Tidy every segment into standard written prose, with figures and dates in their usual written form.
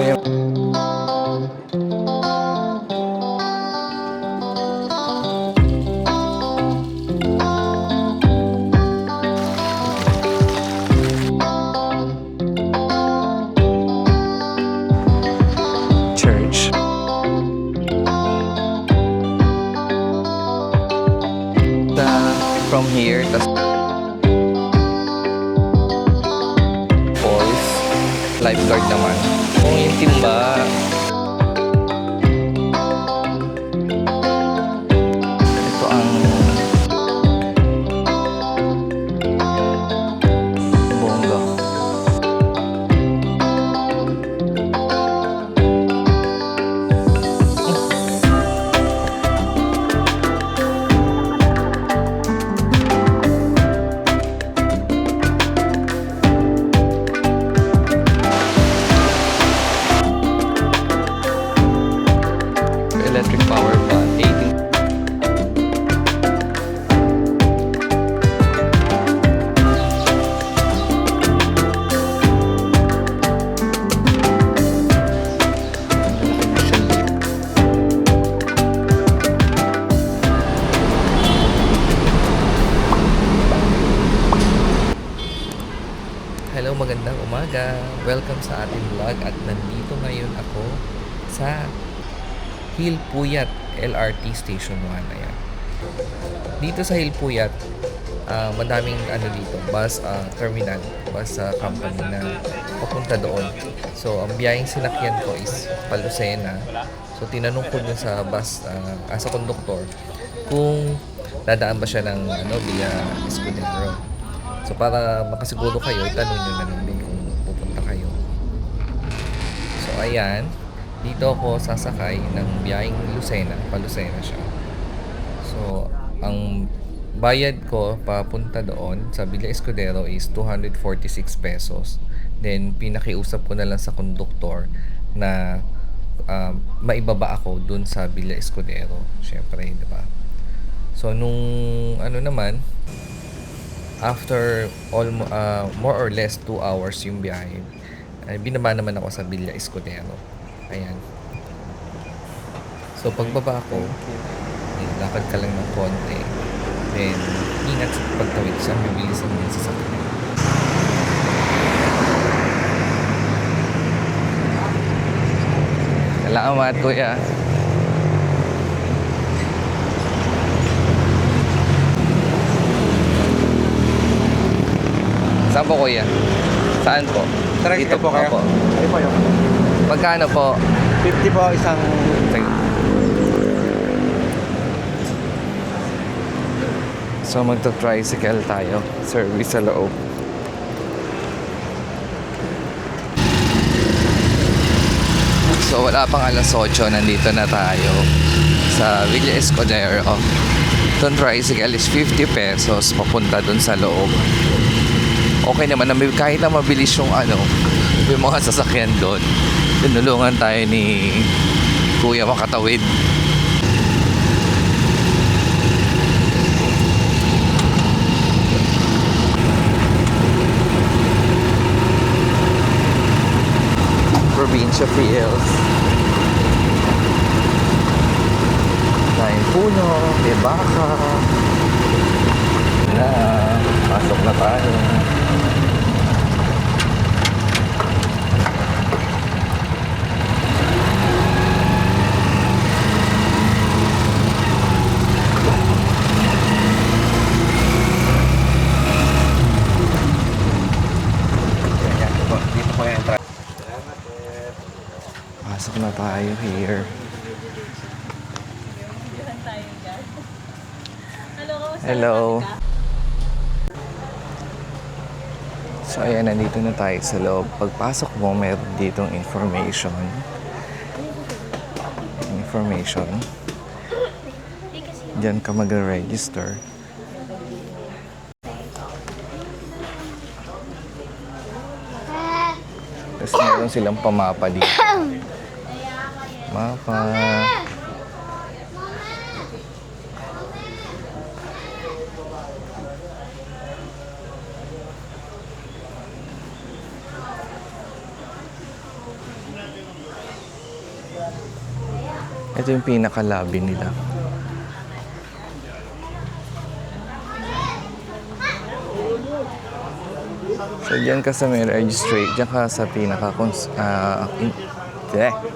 Ayan. Church. From here, tas falls, lifeguard naman. Oh, yung timba. Ito ang bongga. Electric power plant, 18. Hello, magandang umaga. Welcome sa ating vlog at nandito ngayon ako sa Hilpuyat LRT Station 1. Ayan. Dito sa Hilpuyat, madaming dito, bus terminal, bus company na papunta doon. So, ang biyaheng sinakyan ko is Palusena. So, tinanong ko dun sa bus, sa conductor, kung dadaan ba siya ng via Escudero. So, para makasiguro kayo, itanong nyo na lang din kung pupunta kayo. So, ayan. Dito ako sasakay ng biyaheng Lucena. Palusena siya. So, ang bayad ko papunta doon sa Villa Escudero is 246 pesos. Then, pinakiusap ko na lang sa conductor na maibaba ako dun sa Villa Escudero. Syempre, di ba? So, nung naman, after more or less 2 hours yung biyahe, binaba naman ako sa Villa Escudero. Ayan. So, pagbaba ko, lakad ka lang ng konti. Then, ingat sa pagtawid sa bibilisan din sa sakyan. Salamat, kuya. Saan po, kuya? Saan po? Dito po kayo? Ay po yung Magkano po? 50 po isang... So, magta-tricycle tayo. Service sa loob. So, wala pang alas 8. Nandito na tayo sa Villa Escudero. Itong tricycle is 50 pesos papunta dun sa loob. Okay naman, kahit na mabilis yung yung mga sasakyan doon. Tinulungan tayo ni Kuya makatawid. Provincia Fields. Tayong puno, may baka. Na, pasok na tayo. Pasok na tayo here. Hello. So ayan, nandito na tayo sa loob. Pagpasok mo, meron ditong information. Diyan ka mag-register. Tapos meron silang pamapa dito. Mapa. Ito yung pinaka-lobby nila. So, dyan ka sa may registrate, dyan ka sa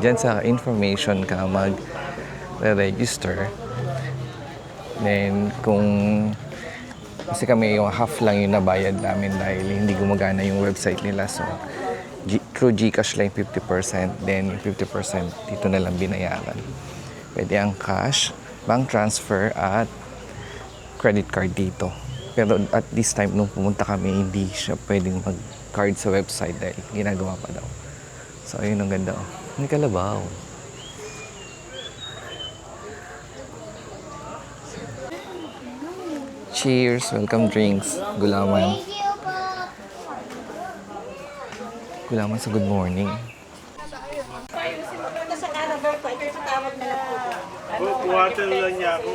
dyan sa information ka mag-register. Then, kasi kami yung half lang yung nabayad namin dahil hindi gumagana yung website nila. So, through GCash lang 50%, then yung 50% dito na lang binayaran. Pwede ang cash, bank transfer, at credit card dito. Pero at this time, nung pumunta kami, hindi siya pwedeng mag-card sa website dahil ginagawa pa daw. So, ayun ang ganda. Hindi kalabaw. Cheers! Welcome drinks. Gulaman. Gulaman sa good morning. Water lang niya ako.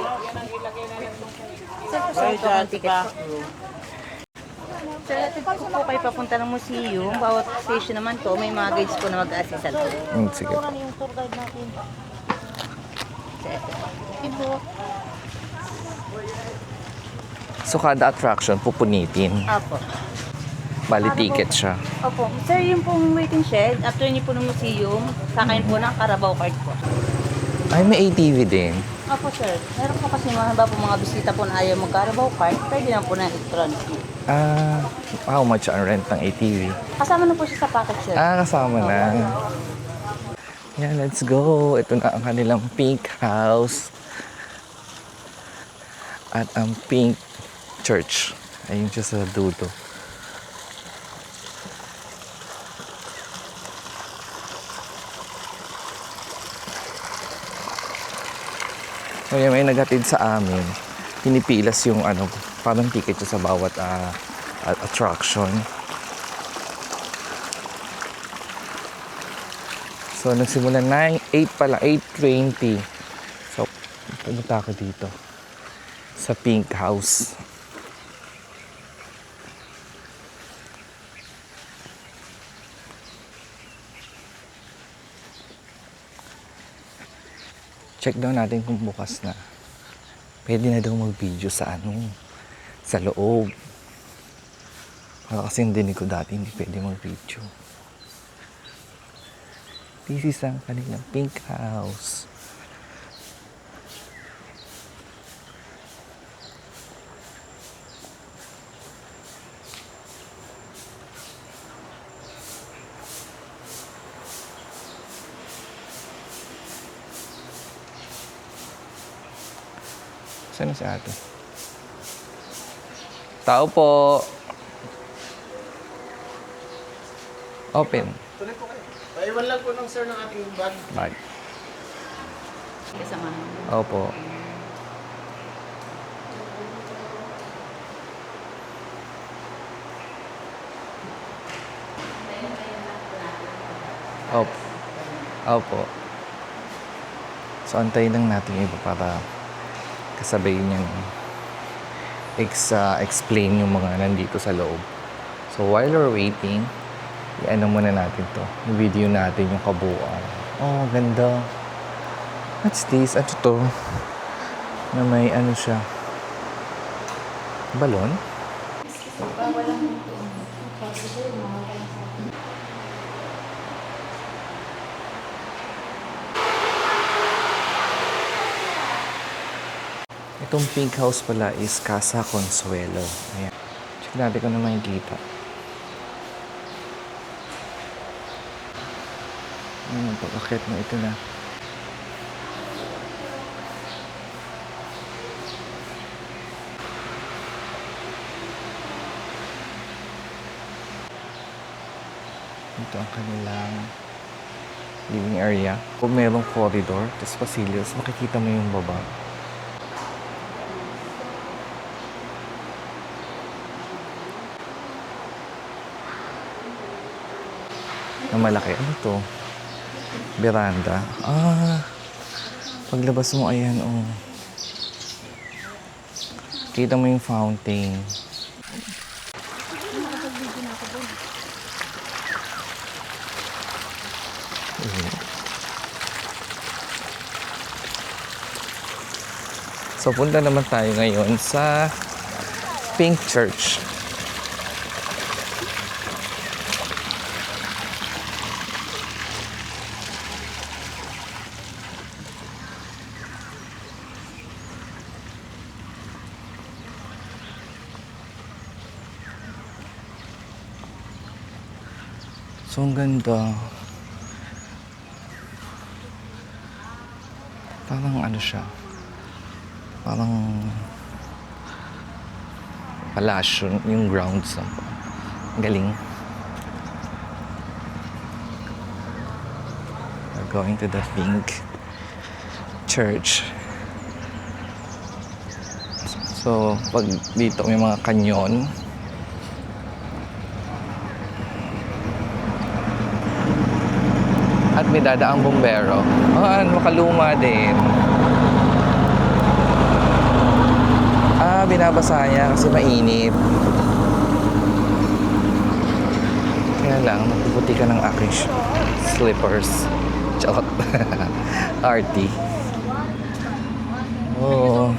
Sa atin po kayo papunta ng museum, bawat station naman po, may mga guides po na mag-assist sa loob. Sige. So, kada attraction, pupunitin. Apo. Bali, ticket siya. Opo. Sir, yung pong waiting shed, after niyo po ng museum, sakayin po ng Carabao card po. Ay, may ATV din. Opo, sir. Meron po kasi mga bisita po na ayaw mag-Carabao card, pwede na po na electronic. How much ang rent ng ATV? Kasama na po siya sa package, sir. Kasama na. Yeah, let's go. Ito na ang kanilang pink house. At ang pink church. Ayun siya sa dulo. So, yan, may naghatid sa amin. Pinipilas yung parang ticket siya sa bawat attraction. So, nagsimula 8 pala, 8:20. So, pumunta ako dito sa Pink House. Check daw natin kung bukas na. Pwede na daw mag-video sa sa loob. Para kasi dinig ko dati hindi pwede mag-video. This is ang kanilang Pink House. Saan na si ate? Tao po. Open. Tuloy po kayo. Paiwan lang po ng sir ng ating bag. Bye. Kasama. Opo. Opo. Opo. So, antayin lang natin yung iba para kasabay niya explain yung mga nandito sa loob. So, while we're waiting, i-ano muna natin to. I-video natin yung kabuuan. Oh, ganda. What's this? Ano to? Na may ano siya. Balon? Itong pink house pala is Casa Consuelo. Ayan. Check natin kung ano makikita. Ayan, pag-akit mo ito na. Ito ang kanilang living area. Kung merong corridor, tapos pasillas, makikita mo yung baba. Na malaki. Ano to? Veranda. Paglabas mo, ayan, oh. Kita mo yung fountain. So, punta naman tayo ngayon sa Pink Church. So, ang ganda. Parang ano siya. Parang palasyo yung grounds. Ang galing. We're going to the Pink Church. So, pag dito may mga kanyon. At may dadaang bumbero. Makaluma din. Binabasa niya kasi mainit. Kaya lang, magpuputi ka ng aking slippers. Charot. Arty. Oh.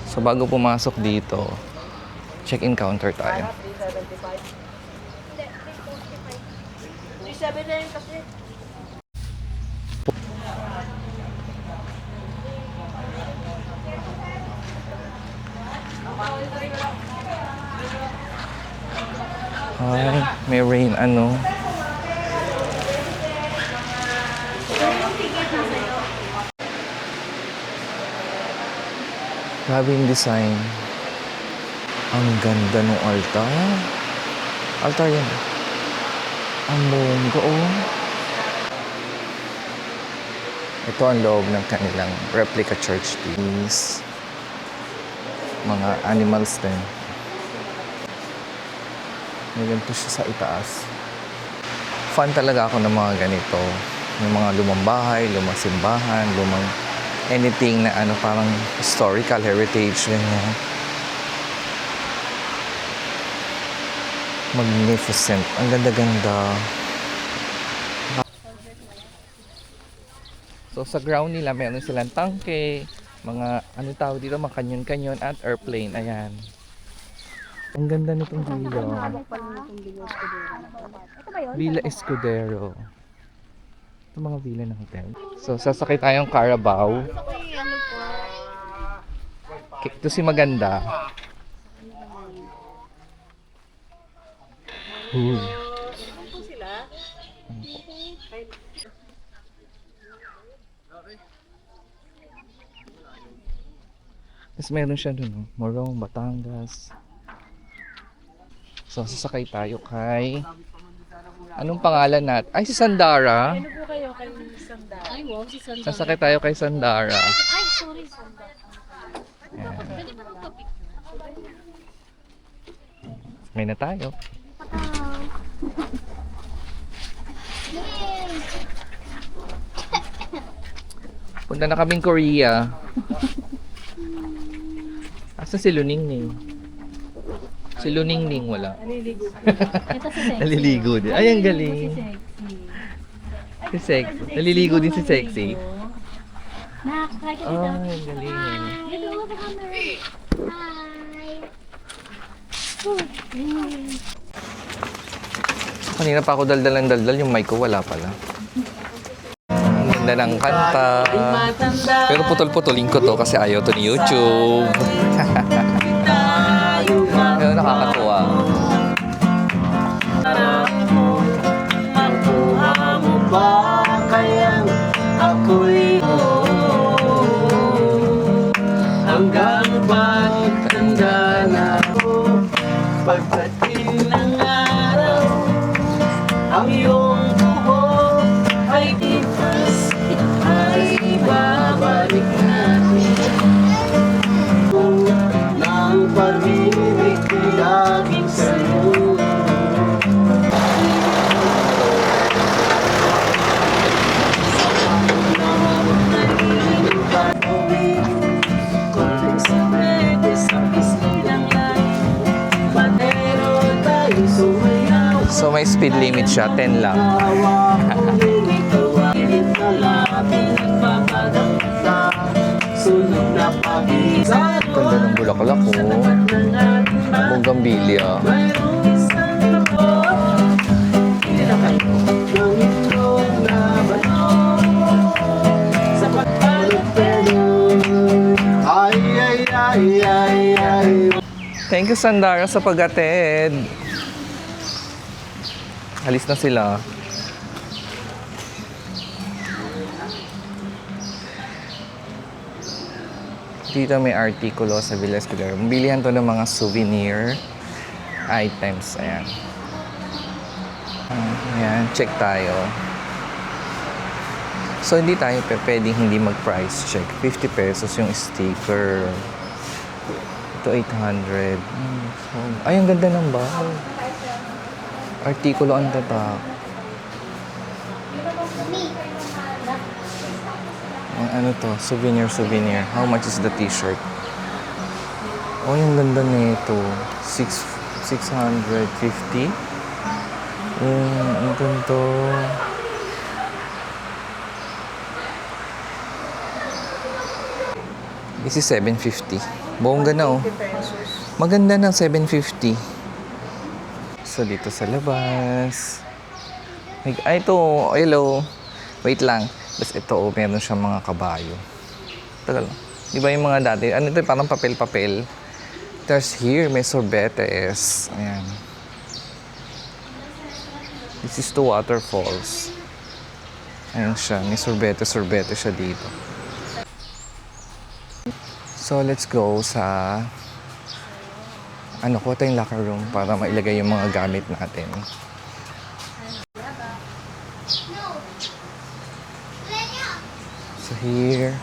So bago pumasok dito, check-in counter tayo. 3.7 na yun kasi. Ay, may rain ano. Grabe yung design. Ang ganda ng altar. Altar yan. Ang bongga, oh. Ito ang loob ng kanilang replica church piece. Mga animals din. May ganito siya sa itaas. Fan talaga ako ng mga ganito. Yung mga lumang bahay, lumang simbahan, lumang anything na ano parang historical heritage. Ganyan. Magnificent. Ang ganda-ganda. So sa ground nila, meron silang tangke, mga ano tawag dito, mga kanyon-kanyon at airplane. Ayan. Ang ganda nitong villa. Villa Escudero. Ito mga villa ng hotel. So sasakay tayong Carabao. Ito si Maganda. Tapos meron siya dun, Morong, Batangas. So, sasakay tayo kay... Anong pangalan natin? Ay, si Sandara. Ano po kayo kay Sandara? Ay, wow, si Sandara. Sasakay tayo kay Sandara. Ay, sorry, Sandara. Ayan. Pwede ba ng topic? May na tayo. Punta na kaming Korea. Asa si Luningning? Si Luningning wala. Naliligo. Ito si Sexy. Naliligo din. Ay, ang galing. Si Sexy. Si Sexy. Naliligo din si Sexy. Nakakaya ka Ay, dito. ang galing. Hello, the camera. Hi. Kanina pa ako daldal yung mic ko wala pala. Ang ganda ng kanta. Pero putol-putulin ko to kasi ayaw to ni YouTube. Pero nakakatuwa. Makuha mo ba kayang ako'y hanggang pagtanda na ako, pagdating ng araw, ang iyong buhok ay ipas, ay babalik natin. Ng pag-ibig ko laging sa'yo. Pero may speed limit siya, 10 lang. Ganda ng bulaklak ko. Bougainvillea. Ay, ay, ay, ay, ay. Thank you, Sandara, sa pag-attend. Alis na sila. Dito may artikulo sa Villa Escudero. Bilihan to ng mga souvenir items. Ayan. Ayan, check tayo. So, hindi tayo pwedeng hindi mag-price check. 50 pesos yung sticker. Ito, 800. Ay, ang ganda ng bag. Artikulo ang tatak. Ano to? Souvenir. How much is the t-shirt? Oh, yung ganda nito. 650. Ang ganito. This is 750. Bongga na oh. Maganda ng 750. So, dito sa labas. Ay, ito. Hello. Wait lang. Tapos ito, oh, meron siyang mga kabayo. Tagal. Di ba yung mga dati? Ano ito? Parang papel-papel. Tapos here, may sorbetes. Ayan. This is the waterfalls. Ayan siya. May sorbetes siya dito. So, let's go sa... kuha tayong locker room para mailagay yung mga gamit natin. So, here.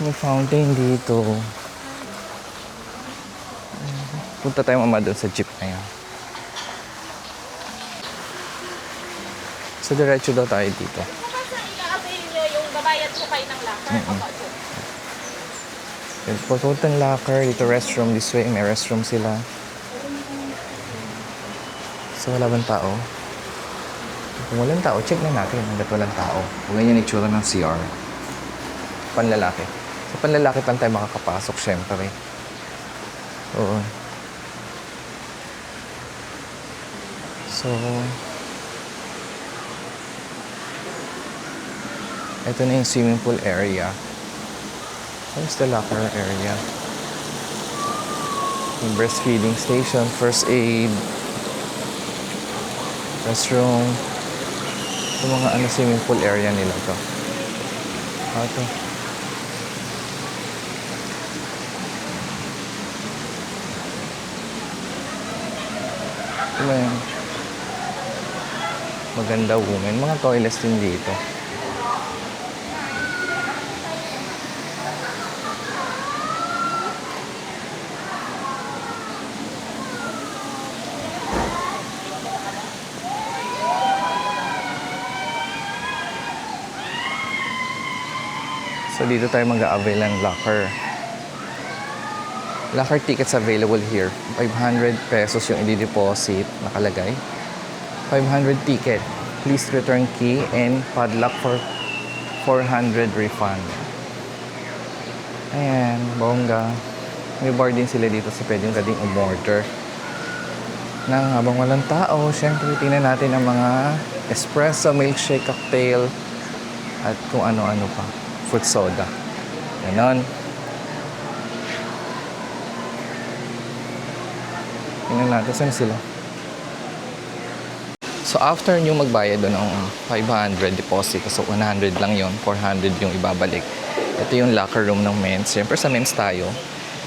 May fountain dito. Punta tayo mama doon sa jeep na yan. So, diretso daw tayo dito. Yung babayad ko kayo ng locker. Pupunta ng locker. Dito restroom. This way, may restroom sila. So, wala bang tao? Kung walang tao, check na natin hanggat walang tao. Kung ganyan itsura ng CR. Panlalaki. Sa panlalaki lang tayo makakapasok, syempre. Oo. So, ito na yung swimming pool area. Where's the locker area? Yung breastfeeding station, first aid, restroom. Yung mga swimming pool area nila to. Ito. Ito ba yan? Maganda women. Mga toilets din dito. So, dito tayo mag-a-avail ng locker. Locker tickets available here. 500 pesos yung i-deposit, nakalagay. 500 ticket. Please return key and padlock for 400 refund. Ayan, bongga. May bar din sila dito sa pwedeng kading umorder. Nang habang walang tao, syempre tingnan natin ang mga espresso, milkshake, cocktail, at kung ano-ano pa. Fruit soda. Ganon. Tingnan natin, saan sila? So, after nyo magbayad doon ng 500 deposit, so 100 lang yon, 400 yung ibabalik. Ito yung locker room ng men's. Siyempre sa men's tayo.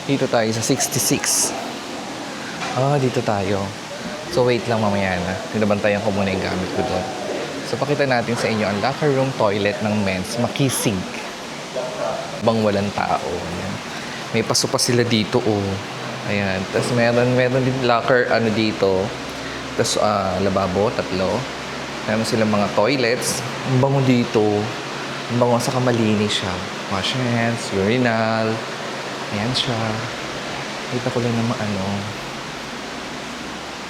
Dito tayo sa 66. Dito tayo. So, wait lang mamaya na. Binabantayan ko muna yung gamit ko doon. So, pakita natin sa inyo ang locker room toilet ng men's. Makisig. Bang walang tao. Ayan. May paso pa sila dito, oh. Ayan. Tapos meron din locker, dito. Tapos, lababo, 3. Meron silang mga toilets. Ang bango dito. Ang bango, saka malinis siya. Wash hands, urinal. Ayan siya. Kita ko lang naman ano.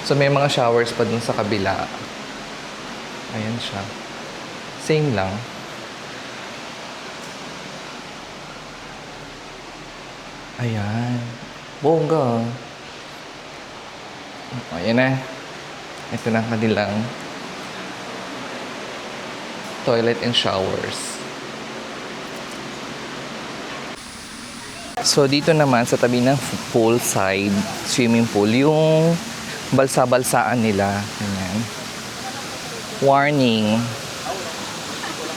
So, may mga showers pa dun sa kabila. Ayan siya. Same lang. Ayan. Bongga. Ayan na. Ito na ang kanilang toilet and showers. So, dito naman sa tabi ng poolside swimming pool, yung balsa-balsaan nila. Ayan. Warning.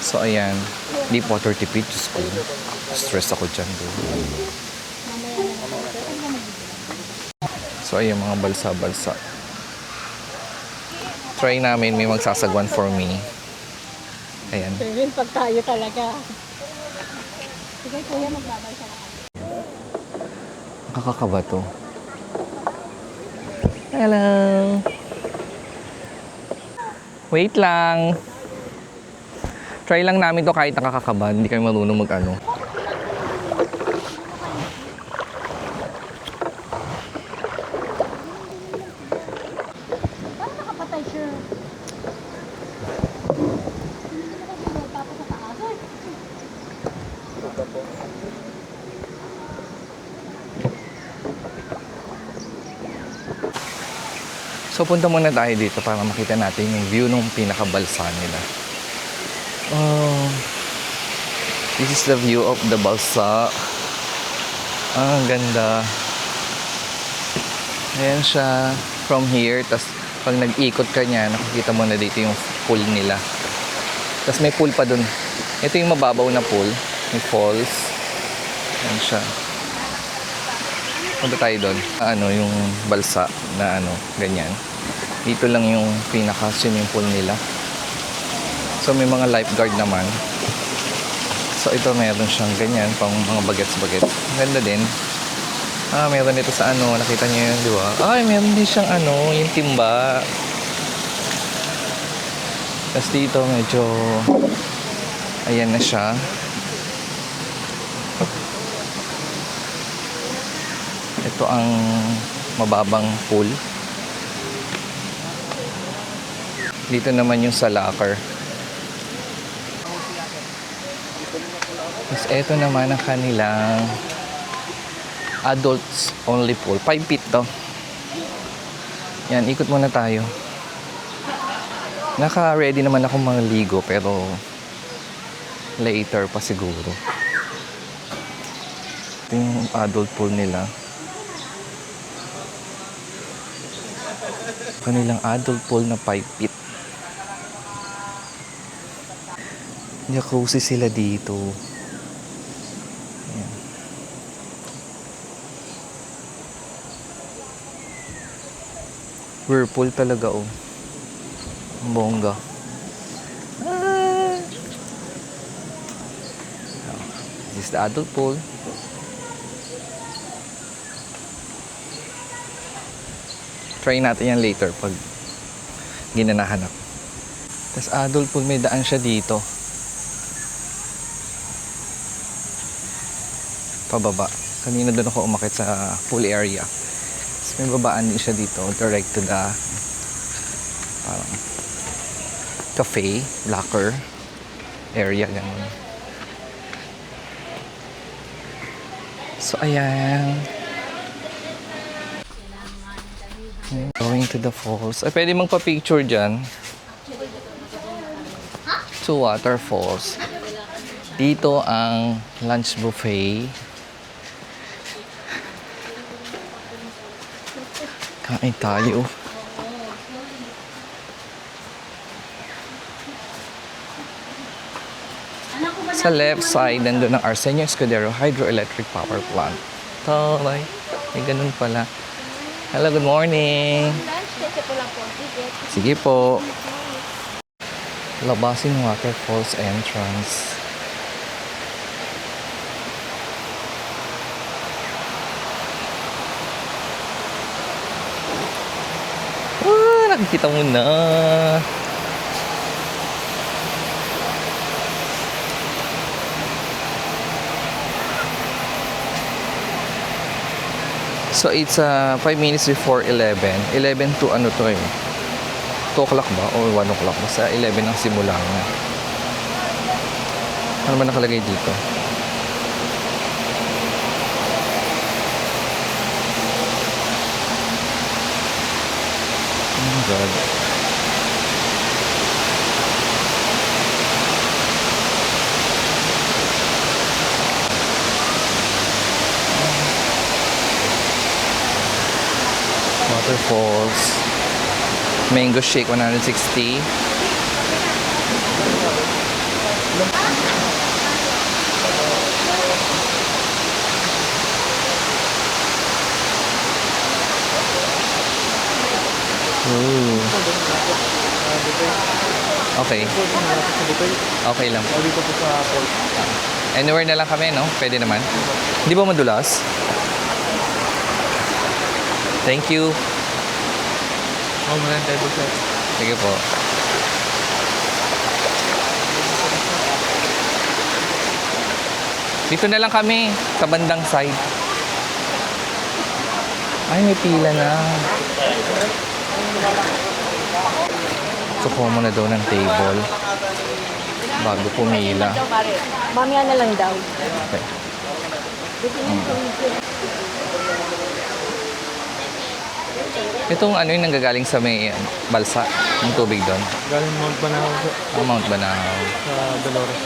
So, ayan. Deep water tipid. Diyos ko. Stress ako dyan. Bro. So, ayan mga balsa-balsa. Try namin. May magsasagwan for me. Ayan. Pero pag tayo talaga. Sige, kuya, magbabay siya na. Nakakaba to. Hello. Wait lang. Try lang namin to kahit nakakakaba. Hindi kami marunong mag-ano. Paano nakapatay siya? Hindi ko kasi magpapa sa taas. Ay, So, punta muna tayo dito para makita natin yung view ng pinakabalsa nila. Oh, this is the view of the balsa. Ah, ang ganda. Ayan siya from here. Tapos, pag nag-ikot ka niya, nakikita mo na dito yung pool nila. Tapos, may pool pa dun. Ito yung mababaw na pool. May falls. Ayan siya. Punta tayo doon. Ano, yung balsa na ano, ganyan. Dito lang yung pinaka-swimming pool nila. So, may mga lifeguard naman. So, ito meron siyang ganyan, pang mga bagets-bagets. Ganda din. Ah, meron ito sa ano, nakita niyo yun, di ba? Ay, meron din siyang ano, yung timba. Tapos dito, medyo, ayan na siya. Ito ang mababang pool. Dito naman yung sa locker. Tapos ito naman ang kanilang adults only pool. 5 feet to. Yan, ikot muna tayo. Naka-ready naman ako maligo pero later pa siguro. Ito yung adult pool nila. Kanilang adult pool na 5 feet. Jacuzzi sila dito. Ayan. Whirlpool talaga, oh. Bongga. Ah. This is the adult pool. Try natin yan later pag ginanahan ako. Tapos adult pool, may daan siya dito. Pababa. Kanina doon ako umakit sa pool area. Tapos may babaan din siya dito. Direct to the parang cafe, locker area. Ganun. So, ayan. Going to the falls. Ay, pwede magpa-picture dyan. 2 waterfalls. Dito ang lunch buffet. Kain tayo. Sa left side, nandun ang Arsenio Escudero Hydroelectric Power Plant. Taray. May ganun pala. Hello, good morning. Sige po. Labasin Waterfalls entrance. Nakikita mo na. So it's 5 minutes before 11. 11 to ano to eh? 2 o'clock ba? O 1 o'clock? Basta 11 ang simula niya. Ano ba nakalagay dito? Oh my God. Waterfalls. Mango shake 160. Ooh. Okay. Okay lang. Anywhere na lang kami, no? Pwede naman. Hindi ba madulas? Thank you. Sige po. Dito na lang kami, sa bandang side. Ay, may pila na. Suko mo na daw ng table bago pumila. Mamaya na lang daw. Okay. Itong ano yung nanggagaling sa may balsa, yung tubig doon. Galing Mount Banahaw sa Mount Banahaw. Dolores.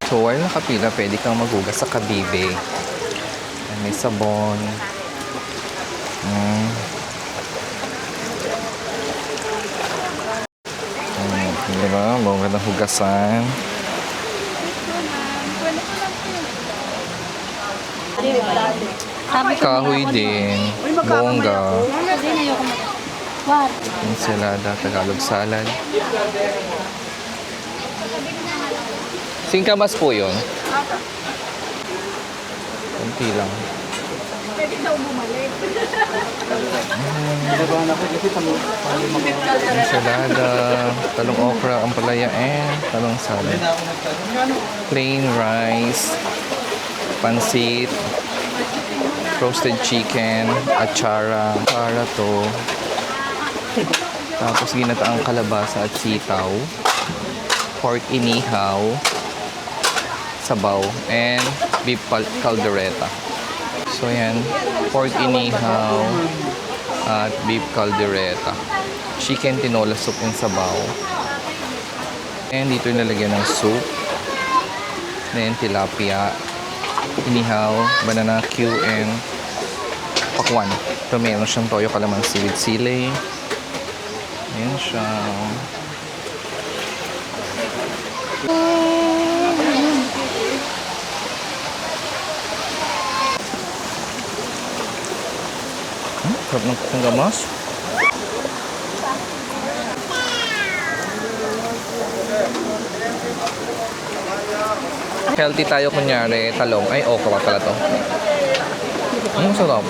So while nakapila, pwede kang maghugas sa kabibe. Ayan, may sabon. Diba? Bongga ng hugasan. Kahoy din. Bongga. Ensalada, Tagalog salad. Singkamas po yun. Kunti lang. Ensalada, talong okra, ampalaya, talong salad. Plain rice, pansit, roasted chicken, atsara. Para to. Tapos ginataang kalabasa at sitaw. Pork inihaw, sabaw, and beef caldereta. So yan, pork inihaw at beef caldereta. Chicken tinola soup and sabaw. And dito yung nalagyan ng soup. Then tilapia, inihaw, banana Q, and pakwan. Ito meron siyang toyo kalamansi with sili. Ayan siya. Sarap ng singkamas. Healthy tayo kunyari, talong. Ay, okra pala to. Sarap.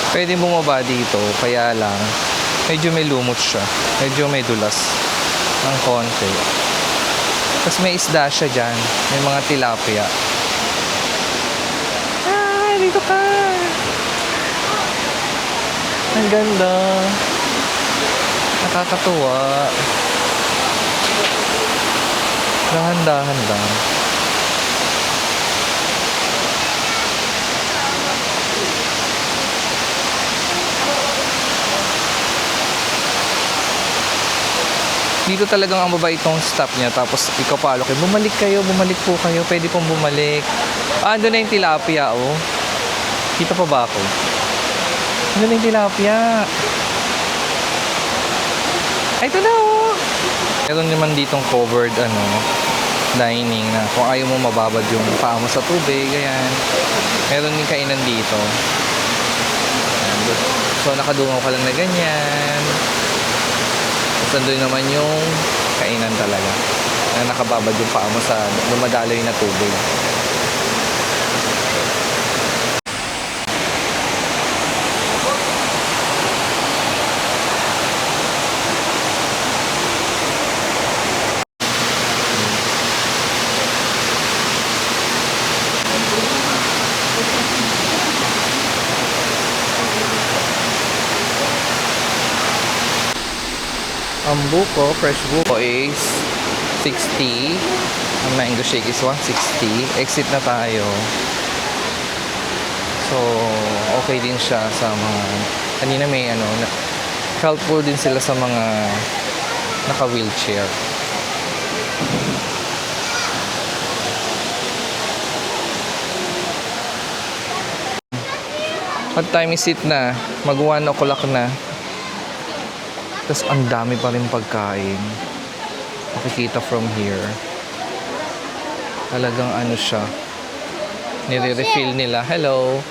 Pwede bumaba dito, kaya lang medyo may lumot siya. Medyo may dulas ng konti. Tapos may isda siya dyan. May mga tilapia. Ay, dito ka! Ang ganda. Nakakatuwa. Dahan-dahan lang. Dito talagang ang mabait itong stop niya. Tapos ikaw palo kayo, bumalik po kayo. Pwede pong bumalik. Ando na yung tilapia, oh. Kita pa ba ako? Ando na yung tilapia. Ay, ito na, oh. Meron naman ditong covered, dining na kung ayaw mo mababad yung paa mo sa tubig, ayan. Meron din kainan dito. Ayan. So, nakadungaw ka lang na ganyan. Tapos doon naman yung kainan talaga. Na nakababad yung paa mo sa dumadaloy na tubig. Ang buko, fresh buko is 60. Ang mango shake is 160. Exit na tayo. So, okay din siya sa mga... Kanina may helpful din sila sa mga naka-wheelchair. What time is it na? Mag 1 o'clock na. Tapos ang dami pa rin pagkain. Makikita from here. Talagang siya. Nire-refill nila. Hello.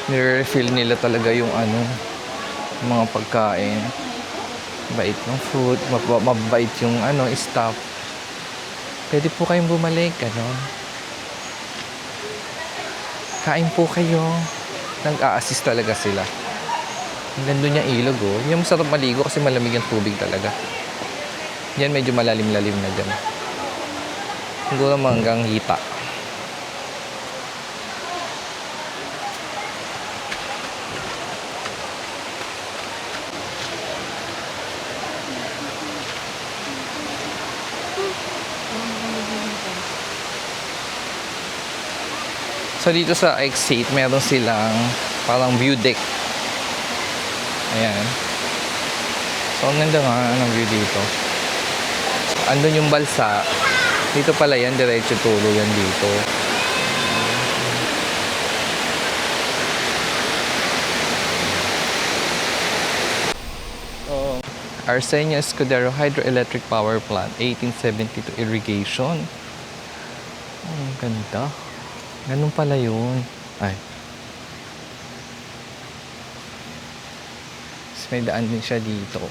Nire-refill nila talaga yung mga pagkain. Bait ng food. Mabait yung staff. Pwede po kayong bumalik. Ganon. Kain po kayo. Nag-a-assist talaga sila. Ang ganda niya ilog, oh. Yung masarap maligo kasi malamig ang tubig talaga. Yan medyo malalim-lalim na dyan. Siguro hanggang hita. So dito sa exit, meron silang parang view deck. Ayan. So, ang ganda nga ng view dito. So, andun yung balsa. Dito pala yan, diretso tulo yan dito. Arsenio Escudero Hydroelectric Power Plant, 1872 irrigation. Oh, ang ganda. Ganun pala yun. Ay. May daan din siya dito.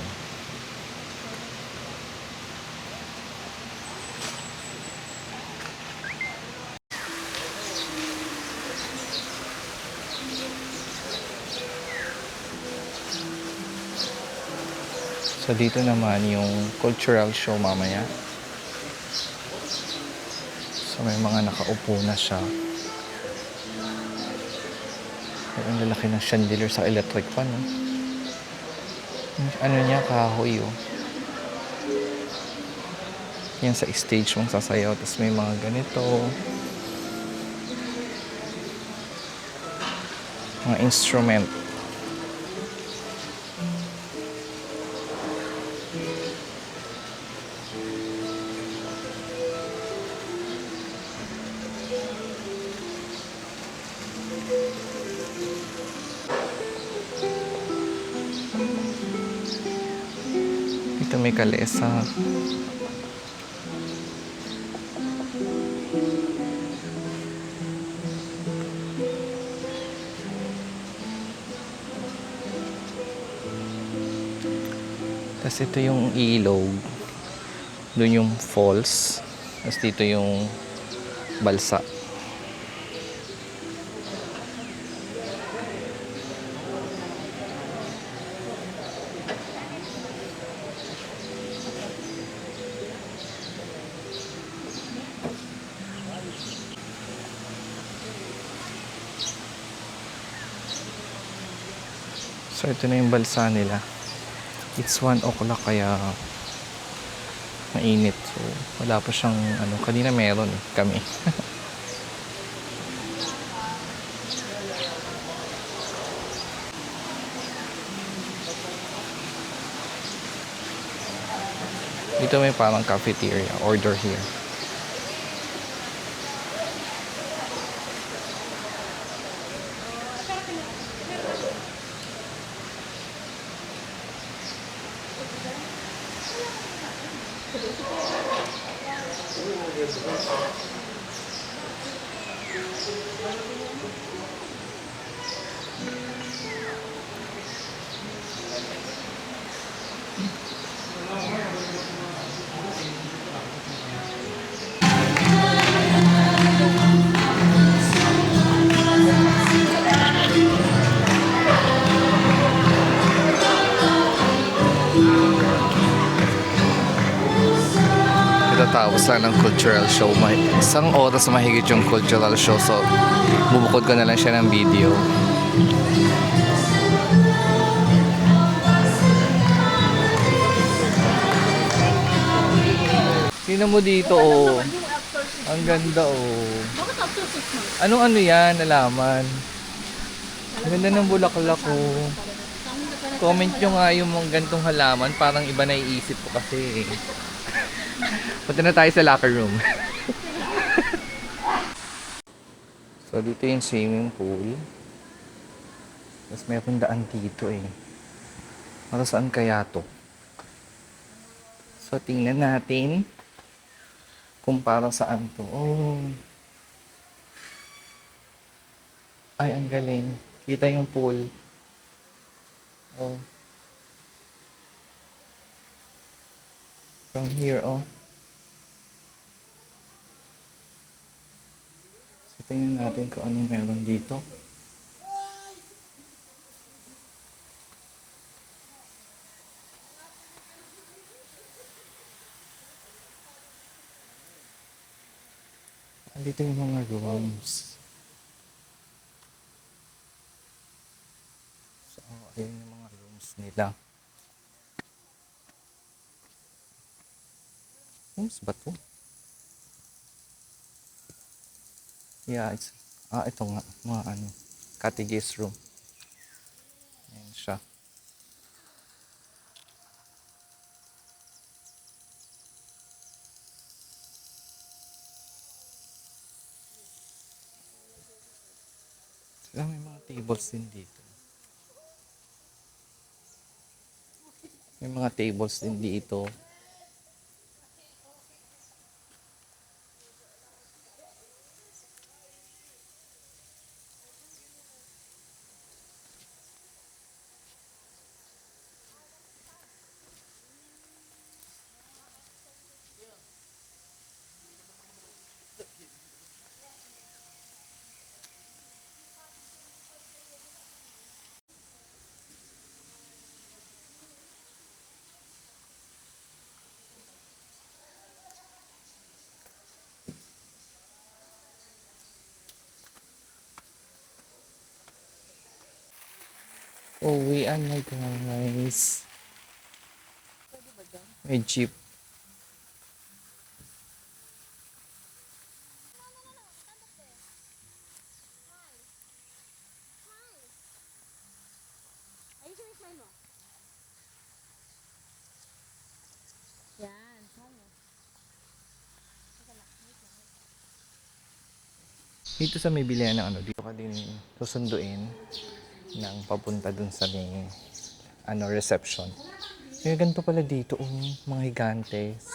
So dito naman yung cultural show mamaya. So may mga nakaupo na siya. Ang lalaki ng chandelier sa electric fan, no? Niya, kahoy, oh. Yan sa stage mong sasayaw. Tapos may mga ganito. Mga instrument. Dito may kalesa. Tapos ito yung ilog. Doon yung falls. Tapos dito yung balsa. So, ito na yung balsa nila. It's 1 o'clock kaya mainit. So, wala pa siyang ano. Kanina meron kami. Dito may parang cafeteria. Order here. Tapos lang ng cultural show. May isang oras mahigit yung cultural show. So, bubukod ko na lang siya ng video. Tingnan mo dito, oh. Ang ganda, oh. Ano yan, nalaman? Ang ganda ng bulaklak, oh. Comment nyo nga yung mga gantong halaman. Parang iba na iisip ko kasi, eh. Punta na tayo sa locker room. So, dito yung swimming pool. Tapos mayroong daan dito eh. Para saan kaya to? So, tingnan natin kung para saan to. Oh. Ay, ang galing. Kita yung pool. Oh. From here, oh. Tingnan natin kung anong meron dito. Andito yung mga rooms. So, ayun yung mga rooms nila. Rooms ba to? Yeah, ito nga, mga ano, cottages room. Ayan siya. Sila may mga tables din dito. May mga tables din dito. Uwian na guys. May jeep. Dito sa may bilihan ng ano, dito ka din susunduin ng papunta dun sa may ano, reception. May ganito pala dito, mga higantes.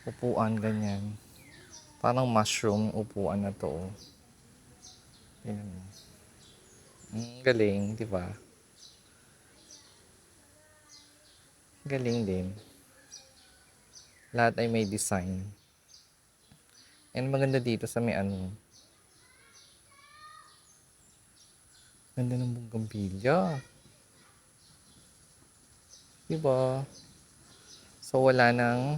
Upuan, ganyan. Parang mushroom yung upuan na to. Yan. Galing, di ba? Galing din. Lahat ay may design. And maganda dito sa may ano. Ganda ng bougainvillea. Diba? So, wala nang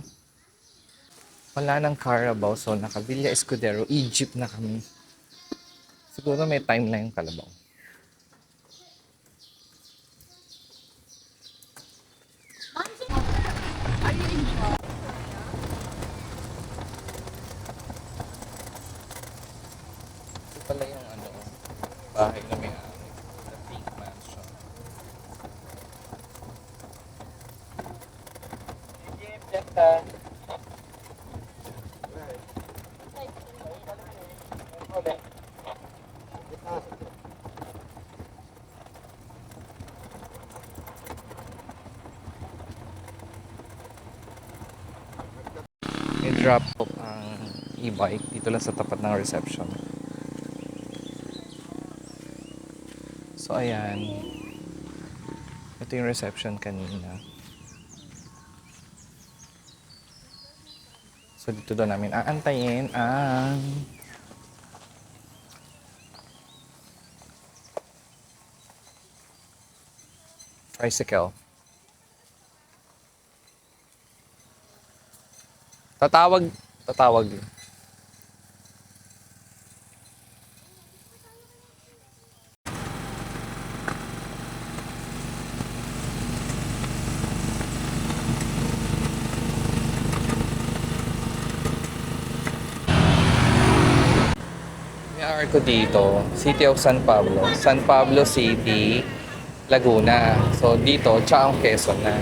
Carabao. So, naka Villa Escudero, Egypt na kami. Siguro may time na yung Kalabaw. Ito pala yung bahay na may the Pink Mansion. May drop off ang e-bike dito lang sa tapat ng reception. So ayan. Ito yung reception kanina. So dito daw namin aantayin ang tricycle. Tatawag yun. May ko dito, City of San Pablo. San Pablo City, Laguna. So dito, Chaong Quezon na.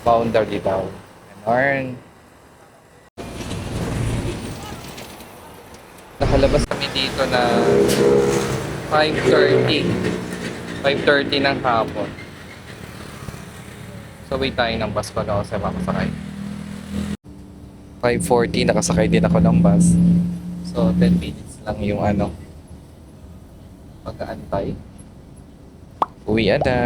Boundary daw. Ganon. Nakalabas kami dito na 5:30 ng hapon. So wait tayo ng bus pag ako sa makasakay. 5:40 nakasakay din ako ng bus. So 10 minutes lang yung pag-aantay. Uwi na.